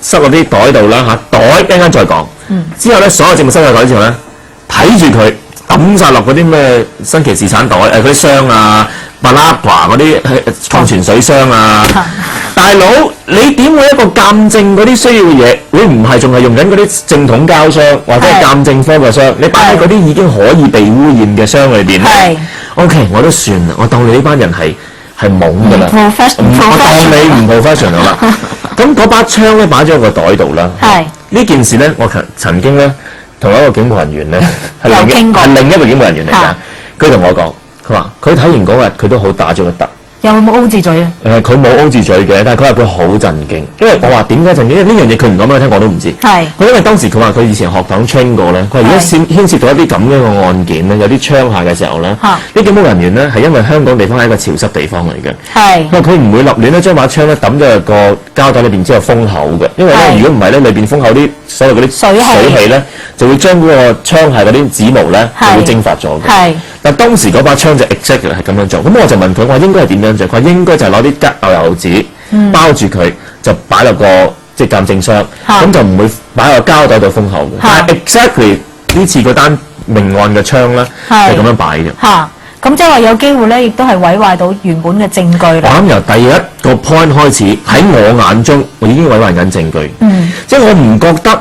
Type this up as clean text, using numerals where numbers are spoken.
塞落啲袋度啦嚇，袋一陣間再講。之後咧，所有證物塞落袋之後咧，睇住佢抌晒落嗰啲咩新奇士產袋嗰啲箱啊。巴拉巴嗰啲礦泉水箱啊，大佬你點會一個鑑證嗰啲需要嘅嘢，會唔係仲係用緊嗰啲正統膠箱或者係鑑證科嘅箱？你擺喺嗰啲已經可以被污染嘅箱裏邊咧？OK， 我都算啦，我當你呢班人係懵㗎啦，我當你唔 professional 啦。咁嗰把槍咧擺咗喺個袋度啦。呢件事咧，我曾經咧同一個警務人員咧係另一個警務人員嚟㗎，佢同我講。佢話：佢睇完嗰日，佢都好打咗個突。有冇 O 字嘴啊？佢冇 O 字嘴嘅，但係佢話佢好震驚，因為我話點解震驚？因為呢樣嘢佢唔講俾我聽，我都唔知。佢因為當時佢話佢以前學堂 train 過咧，佢話如果牽涉到一啲咁樣嘅案件咧，有啲槍械嘅時候咧，啲警務人員咧係因為香港地方係一個潮濕地方嚟嘅。佢話佢唔會立亂咧將把槍咧抌咗入個膠袋裏邊之後封口嘅，因為咧如果唔係咧，裏邊封口啲所謂嗰啲水氣咧，就會將嗰個槍械嗰啲指模咧就會蒸發咗嘅。但當時嗰把槍就 exactly 係咁樣做，咁我就問佢：我話應該係點樣做？佢話應該就係攞啲牛油紙包住佢，就擺落個即係鑑證箱，咁就唔會擺喺個膠袋度封口嘅。但係 exactly 呢次嗰單命案嘅槍咧係咁樣擺嘅。咁即係話有機會咧，亦都係毀壞到原本嘅證據啦。我諗由第一個 point 開始，喺我眼中，我已經毀壞緊證據。即係我唔覺得。